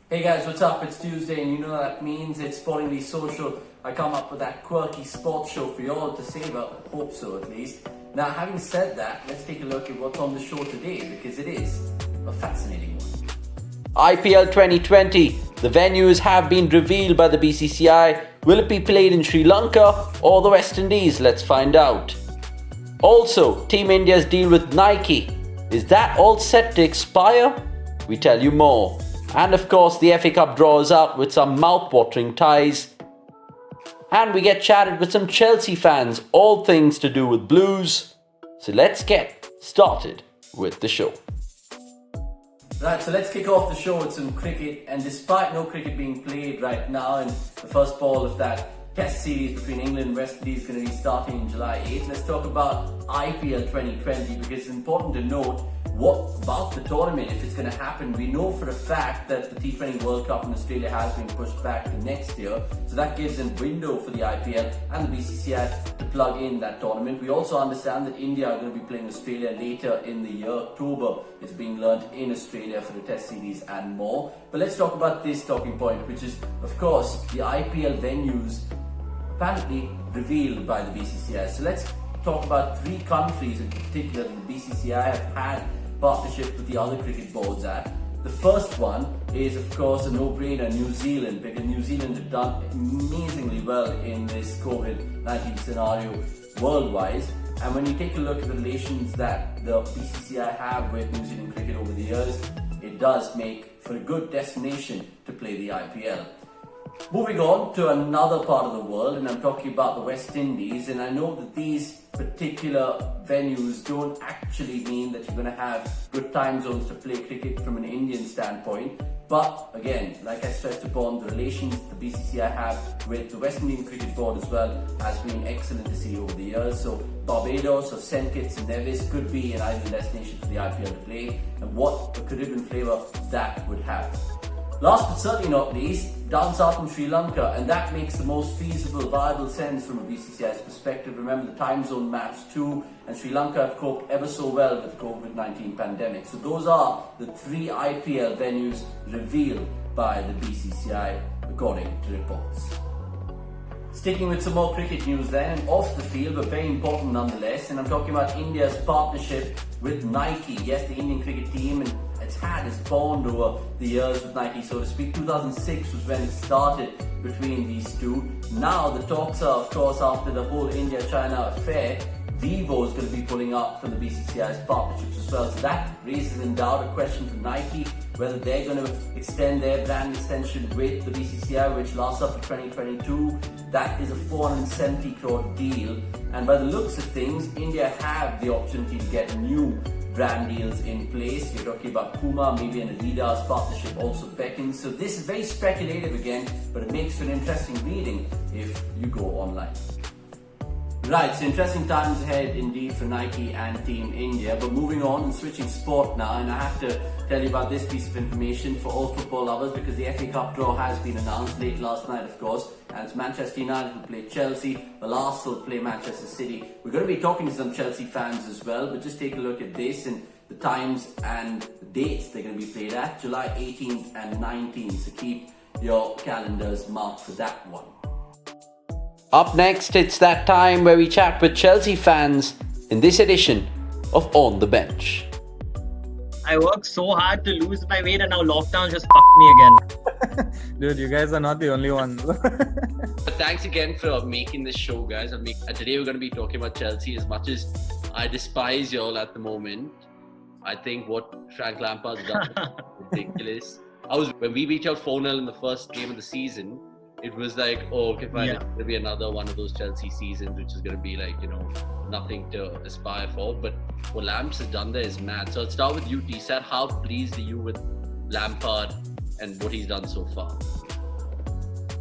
Hey guys, what's up? It's Tuesday and you know what that means. It's Sportingly Social. I come up with that quirky sports show for you all to savor. Hope so at least. Now, having said that, let's take a look at what's on the show today because it is a fascinating one. IPL 2020. The venues have been revealed by the BCCI. Will it be played in Sri Lanka or the West Indies? Let's find out. Also, Team India's deal with Nike. Is that all set to expire? We tell you more. And of course, the FA Cup draws out with some mouth-watering ties. And we get chatted with some Chelsea fans, all things to do with Blues. So let's get started with the show. Right, so let's kick off the show with some cricket. And despite no cricket being played right now, and the first ball of that Test series between England and West Indies is going to be starting in July 8th. Let's talk about IPL 2020 because it's important to note what about the tournament, if it's going to happen. We know for a fact that the T20 World Cup in Australia has been pushed back to next year. So that gives a window for the IPL and the BCCI to plug in that tournament. We also understand that India are going to be playing Australia later in the year. October is being learnt in Australia for the Test series and more. But let's talk about this talking point, which is, of course, the IPL venues apparently revealed by the BCCI. So let's talk about three countries in particular that the BCCI have had partnership with the other cricket boards at. The first one is, of course, a no-brainer, New Zealand, because New Zealand have done amazingly well in this COVID-19 scenario worldwide. And when you take a look at the relations that the BCCI have with New Zealand cricket over the years, it does make for a good destination to play the IPL. Moving on to another part of the world, and I'm talking about the West Indies, and I know that these particular venues don't actually mean that you're going to have good time zones to play cricket from an Indian standpoint. But again, like I stressed upon, the relations the BCCI have with the West Indian Cricket Board as well has been excellent to see over the years. So Barbados or St. Kitts and Nevis could be an ideal destination for the IPL to play, and what a Caribbean flavour that would have. Last but certainly not least, down south in Sri Lanka, and that makes the most feasible, viable sense from a BCCI's perspective. Remember, the time zone matters too, and Sri Lanka have coped ever so well with the COVID-19 pandemic. So those are the three IPL venues revealed by the BCCI, according to reports. Sticking with some more cricket news then, and off the field, but very important nonetheless, and I'm talking about India's partnership with Nike. Yes, the Indian cricket team, and it's had its bond over the years with Nike, so to speak. 2006 was when it started between these two. Now the talks are, of course, after the whole India-China affair, Vivo is going to be pulling up from the BCCI's partnerships as well. So that raises in doubt a question for Nike, whether they're going to extend their brand extension with the BCCI, which lasts up to 2022. That is a 470 crore deal. And by the looks of things, India have the opportunity to get new brand deals in place. You're talking about Puma, maybe an Adidas partnership also beckons. So this is very speculative again, but it makes for an interesting reading if you go online. Right, so interesting times ahead indeed for Nike and Team India. But moving on and switching sport now, and I have to tell you about this piece of information for all football lovers because the FA Cup draw has been announced late last night, of course, and it's Manchester United who play Chelsea, while Arsenal play Manchester City. We're going to be talking to some Chelsea fans as well, but just take a look at this and the times and the dates they're going to be played at, July 18th and 19th, so keep your calendars marked for that one. Up next, it's that time where we chat with Chelsea fans in this edition of On the Bench. I worked so hard to lose my weight and now lockdown just fucked me again. Dude, you guys are not the only ones. But thanks again for making this show, guys. Today we're going to be talking about Chelsea. As much as I despise y'all at the moment, I think what Frank Lampard's done is ridiculous. When we beat out 4-0 in the first game of the season, it was like, oh, okay, fine, it's going to be another one of those Chelsea seasons, which is going to be like, nothing to aspire for. But what Lamps has done there is mad. So I'll start with you, T-Sat. How pleased are you with Lampard and what he's done so far?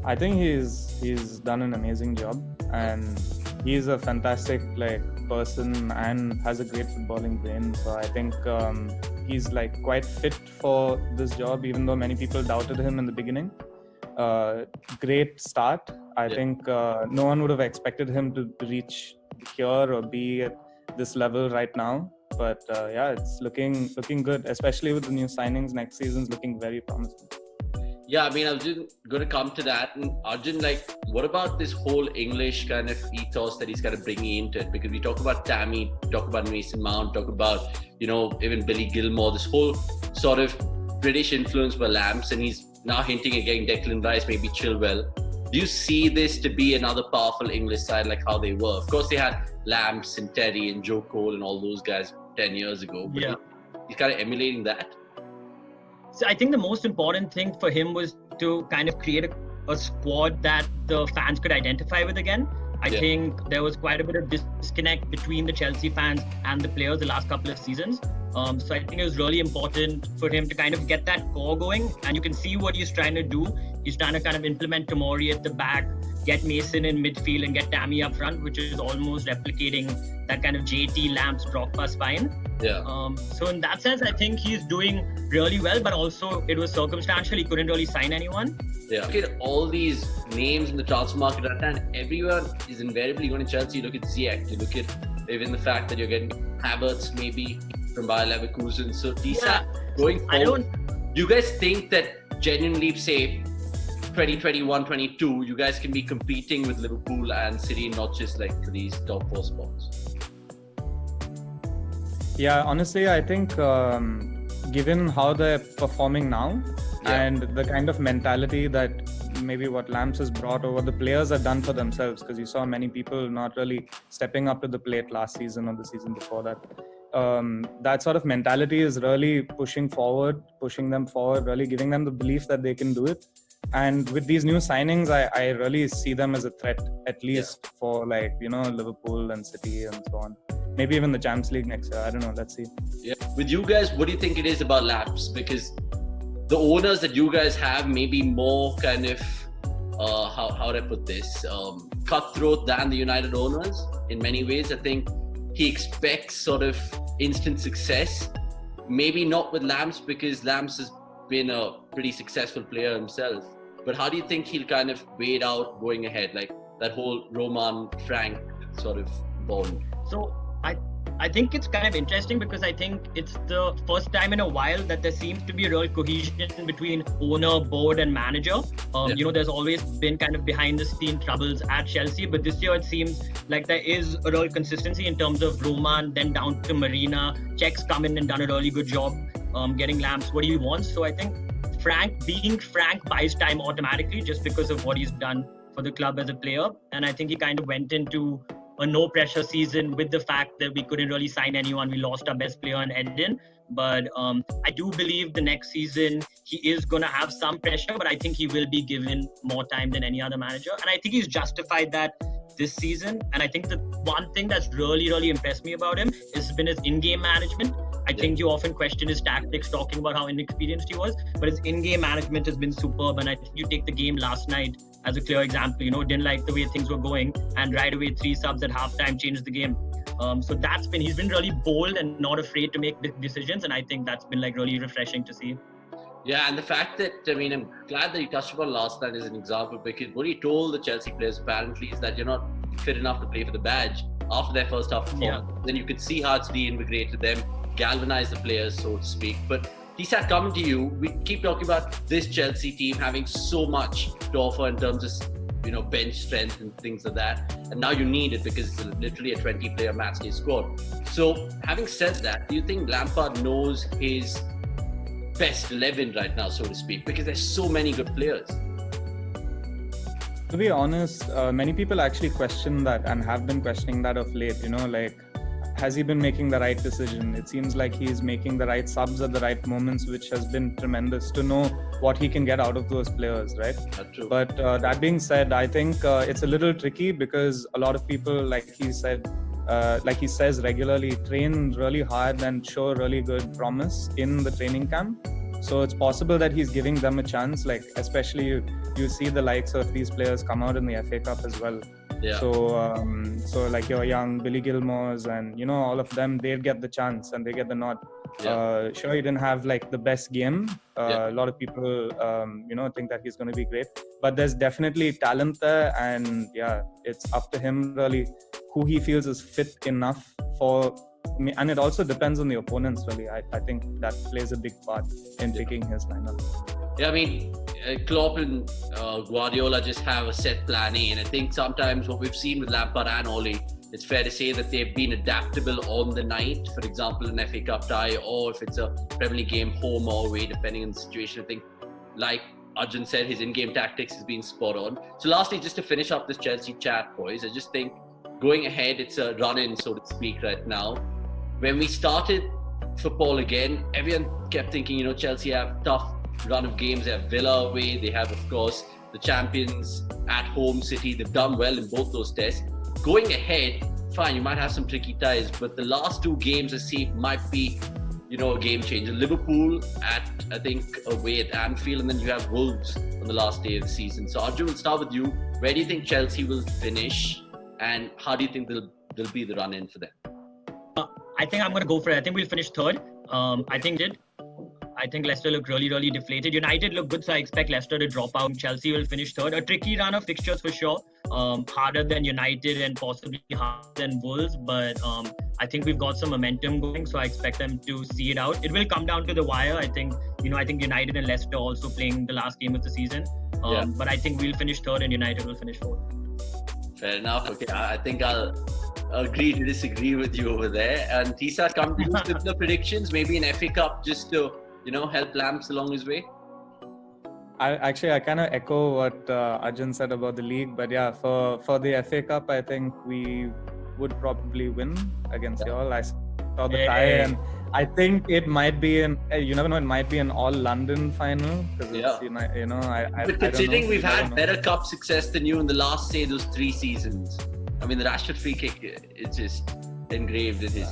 I think he's done an amazing job, and he's a fantastic person and has a great footballing brain. So I think he's quite fit for this job, even though many people doubted him in the beginning. Great start. I think no one would have expected him to reach here or be at this level right now. But it's looking good, especially with the new signings. Next season's looking very promising. Yeah, I mean, I was just going to come to that. And Arjun, like, what about this whole English kind of ethos that he's kind of bringing into it? Because we talk about Tammy, talk about Mason Mount, talk about, even Billy Gilmore, this whole sort of British influence by Lamps, and he's now hinting at getting Declan Rice, maybe Chilwell. Do you see this to be another powerful English side like how they were? Of course, they had Lamps and Terry and Joe Cole and all those guys 10 years ago. But Yeah. he's kind of emulating that. So I think the most important thing for him was to kind of create a squad that the fans could identify with again. I think there was quite a bit of disconnect between the Chelsea fans and the players the last couple of seasons. So I think it was really important for him to kind of get that core going. And you can see what he's trying to do. He's trying to kind of implement Tomori at the back, get Mason in midfield and get Tammy up front, which is almost replicating that kind of JT Lamps Drogba spine. Yeah. So in that sense, I think he's doing really well, but also it was circumstantial. He couldn't really sign anyone. Yeah. Look at all these names in the transfer market right now, and everyone is invariably going to Chelsea. You look at Ziyech, you look at even the fact that you're getting Havertz maybe from Bayer Leverkusen. So these are going forward. Do you guys think that genuinely, say, 2021, 22, you guys can be competing with Liverpool and City, not just like for these top 4 spots? Yeah, honestly, I think given how they're performing now and the kind of mentality that maybe what Lamps has brought or what the players have done for themselves, because you saw many people not really stepping up to the plate last season or the season before that. That sort of mentality is really pushing them forward, really giving them the belief that they can do it. And with these new signings, I really see them as a threat, at least for Liverpool and City and so on. Maybe even the Champions League next year. I don't know. Let's see. Yeah. With you guys, what do you think it is about Lamps? Because the owners that you guys have may be more kind of, how do I put this? Cutthroat than the United owners in many ways. I think he expects sort of instant success. Maybe not with Lamps, because Lamps has been a pretty successful player himself. But how do you think he'll kind of wait out going ahead? Like that whole Roman Frank sort of bond. So I think it's kind of interesting because I think it's the first time in a while that there seems to be a real cohesion between owner, board and manager. There's always been kind of behind the scene troubles at Chelsea, but this year it seems like there is a real consistency in terms of Roman, then down to Marina. Czech's come in and done a really good job getting Lamps what he wants. So I think being Frank buys time automatically just because of what he's done for the club as a player. And I think he kind of went into a no pressure season with the fact that we couldn't really sign anyone. We lost our best player in Hegde. But I do believe the next season he is going to have some pressure, but I think he will be given more time than any other manager. And I think he's justified that this season. And I think the one thing that's really, really impressed me about him has been his in-game management. I think you often question his tactics, talking about how inexperienced he was, but his in-game management has been superb. And I think you take the game last night as a clear example, didn't like the way things were going, and right away 3 subs at halftime changed the game. So he's been really bold and not afraid to make big decisions, and I think that's been like really refreshing to see. Yeah, and the fact that, I'm glad that he touched upon last night as an example, because what he told the Chelsea players apparently is that you're not fit enough to play for the badge after their first half performance. Then you could see how it's reinvigorated them, galvanized the players, so to speak. But Tisat, coming to you, we keep talking about this Chelsea team having so much to offer in terms of bench strength and things like that, and now you need it because it's literally a 20-player matchday squad. So having said that, do you think Lampard knows his best 11 right now, so to speak, because there's so many good players? To be honest, many people actually question that and have been questioning that of late, has he been making the right decision? It seems like he's making the right subs at the right moments, which has been tremendous to know what he can get out of those players, right? That's true. But that being said, I think it's a little tricky because a lot of people, like he says regularly, train really hard and show really good promise in the training camp. So it's possible that he's giving them a chance, especially you see the likes of these players come out in the FA Cup as well. Yeah. So like your young Billy Gilmores and all of them, they get the chance and they get the nod. Yeah. Sure, he didn't have the best game. A lot of people think that he's going to be great, but there's definitely talent there, and it's up to him really who he feels is fit enough for. And it also depends on the opponents really. I think that plays a big part in picking his lineup. Yeah, Klopp and Guardiola just have a set plan A, and I think sometimes what we've seen with Lampard and Ole, it's fair to say that they've been adaptable on the night. For example, an FA Cup tie, or if it's a Premier League game, home or away, depending on the situation. I think, like Arjun said, his in-game tactics has been spot on. So lastly, just to finish up this Chelsea chat, boys, I just think going ahead, it's a run-in, so to speak, right now. When we started football again, everyone kept thinking, Chelsea have tough run of games. They have Villa away. They have, of course, the champions at home, City. They've done well in both those tests. Going ahead, fine, you might have some tricky ties, but the last two games I see might be, a game changer. Liverpool at, I think, away at Anfield, and then you have Wolves on the last day of the season. So Arjun, we'll start with you. Where do you think Chelsea will finish, and how do you think they'll be the run-in for them? I think I'm going to go for it. I think we'll finish third. I think Leicester look really, really deflated. United look good, so I expect Leicester to drop out. Chelsea will finish third. A tricky run of fixtures for sure. Harder than United and possibly harder than Wolves, but I think we've got some momentum going, so I expect them to see it out. It will come down to the wire. I think United and Leicester also playing the last game of the season. But I think we'll finish third and United will finish fourth. Fair enough. Okay, I think I'll agree to disagree with you over there. And Tisa, come to you with the predictions, maybe an FA Cup just to help Lamps along his way. I kind of echo what Arjun said about the league, but yeah, for the FA Cup, I think we would probably win against y'all. I saw the tie, and I think it might be you never know, it might be an all London final because But considering we've had better cup success than you in the last, say, those 3 seasons, I mean, the Rashford free kick, it's just engraved in his.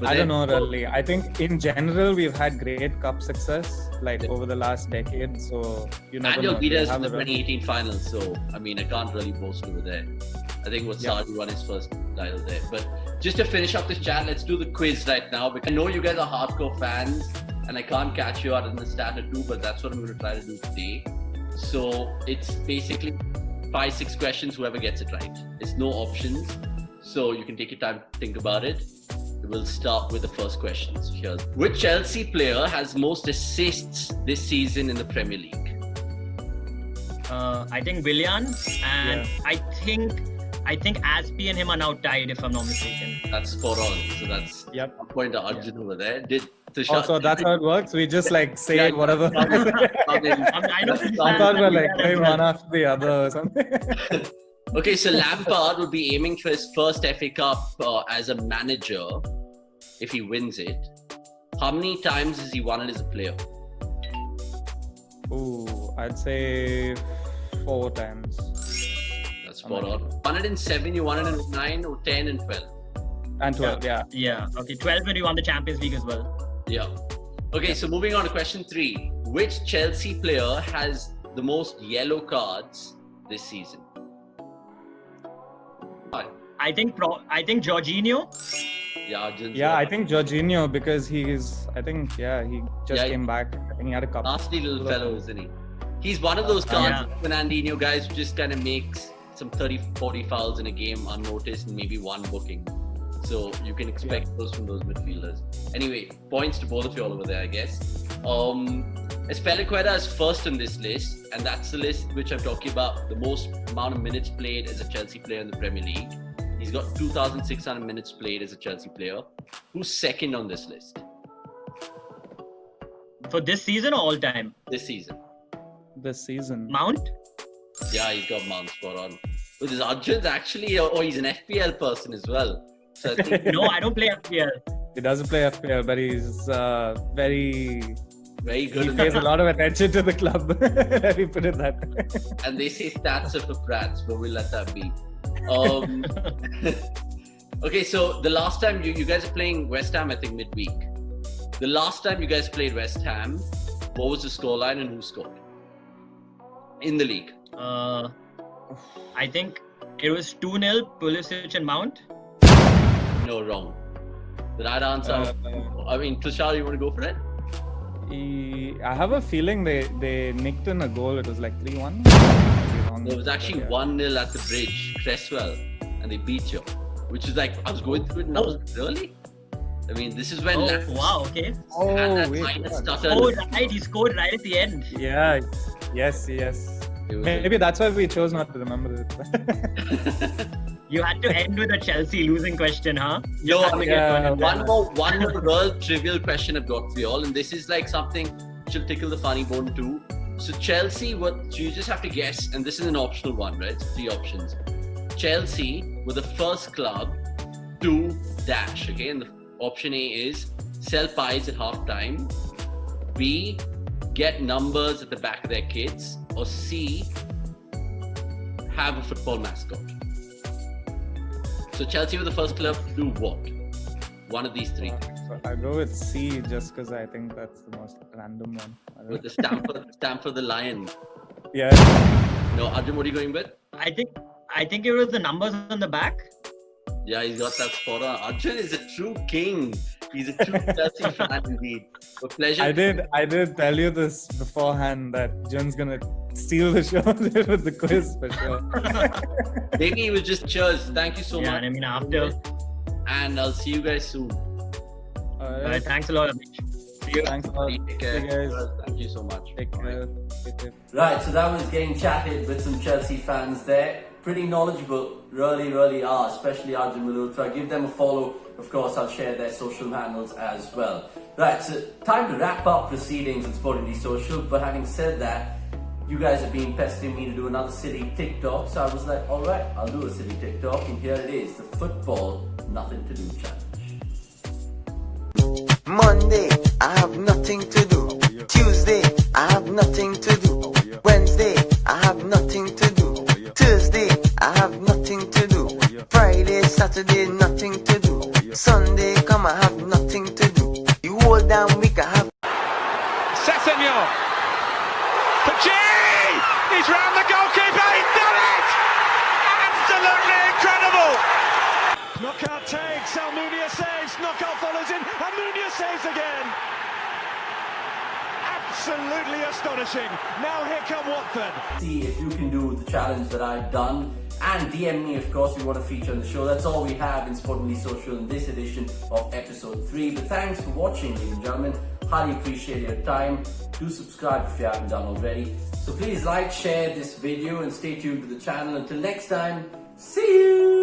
I don't know really. I think in general we've had great cup success over the last decade. So you never know. And you'll beat us in the 2018 finals. So I mean, I can't really boast over there. I think Saudi won his first title there. But just to finish up this chat, let's do the quiz right now, because I know you guys are hardcore fans, and I can't catch you out in the stat or two, but that's what I'm going to try to do today. So it's basically 5-6 questions. Whoever gets it right. It's no options, so you can take your time to think about it. We'll start with the first question. So here's: which Chelsea player has most assists this season in the Premier League? I think Willian, and I think Aspie and him are now tied, if I'm not mistaken. That's spot on. So that's a point to Arjun over there. So that's how it works. We just say whatever. I thought we're going one after the other or something. Okay, so Lampard would be aiming for his first FA Cup as a manager if he wins it. How many times has he won it as a player? Ooh, I'd say 4 times. That's spot on. You won it in 7, you won it in 9, or 10 and 12? And 12, Yeah, okay. 12 when we won the Champions League as well. Yeah. Okay, so moving on to question 3. Which Chelsea player has the most yellow cards this season? I think Jorginho. Yeah, I think Jorginho, because he just came back. I think he had a couple. Nasty little fellow, isn't he? He's one of those cards, Fernandinho guys, who just kind of makes some 30-40 fouls in a game unnoticed and maybe 1 booking. So you can expect those from those midfielders. Anyway, points to both of you all over there, I guess. Espelicueta is first on this list, and that's the list which I'm talking about, the most amount of minutes played as a Chelsea player in the Premier League. He's got 2,600 minutes played as a Chelsea player. Who's second on this list? For this season or all time? This season. Mount? Yeah, he's got Mount spot on. But this Arjun's actually, he's an FPL person as well. So I think No, I don't play FPL. He doesn't play FPL, but he's very good. He pays a lot of attention to the club. Let me put it that way. And they say stats are for brats, but we'll let that be. Okay, so the last time you guys are playing West Ham, I think midweek. The last time you guys played West Ham, what was the scoreline and who scored in the league? I think it was 2-0, Pulisic and Mount. No, wrong. The right answer. Tushar, you want to go for it? I have a feeling they nicked in a goal. It was 3-1. No, it was actually 1-0 at the bridge, Cresswell, and they beat you. Which is I was going through it and I was really? I mean, this is when wow, okay. Oh, and that wait. minus stuttered. Oh, right, he scored right at the end. Yeah, Yes. It was Maybe that's why we chose not to remember it. You had to end with a Chelsea losing question, huh? Yo, Just had to get yeah. one more real trivial question I've got for you all, and this is like something which will tickle the funny bone too. So Chelsea, what you just have to guess, and this is an optional one, right? It's 3 options. Chelsea were the first club to dash, okay? And the option A is sell pies at halftime, B, get numbers at the back of their kits, or C, have a football mascot. So Chelsea were the first club to do what? One of these 3. So I'll go with C just because I think that's the most random one. With the stamp for the lion. Yeah. No, Arjun, what are you going with? I think it was the numbers on the back. Yeah, he's got that spot on. Arjun is a true king. He's a true Chelsea fan indeed. A pleasure. I did tell you this beforehand that Jun's gonna steal the show with the quiz for sure. Maybe he was just cheers. Thank you so Yeah, much. and I mean after. And I'll see you guys soon. Alright, thanks a lot, Avanish. See you. Thanks a lot. Take care. See you guys. Thank you so much. Take care. Right, so that was getting chatted with some Chelsea fans there. Pretty knowledgeable, really are, especially Arjun Malhotra. Give them a follow. Of course, I'll share their social handles as well. Right, so time to wrap up proceedings on Sportingly Social. But having said that, you guys have been pestering me to do another silly TikTok. So I was like, alright, I'll do a silly TikTok. And here it is, the football nothing to do challenge. Monday, I have nothing to do. Tuesday, I have nothing to do. Wednesday, I have nothing to do. Thursday, I have nothing to do. Friday, Saturday, nothing to do. Sunday, come, I have nothing to do. The whole damn week, I have. Sessegnon. Pachi! He's round the goalkeeper. He's done it! Absolutely incredible! Knockout takes. Almunia saves. Knockout follows in. Almunia saves again. Absolutely astonishing. Now here come Watford. See if you can do the challenge that I've done. And DM me, of course, if you want to feature on the show. That's all we have in Sportingly Social in this edition of episode 3. But thanks for watching, ladies and gentlemen. Highly appreciate your time. Do subscribe if you haven't done already. So please like, share this video and stay tuned to the channel. Until next time, see you!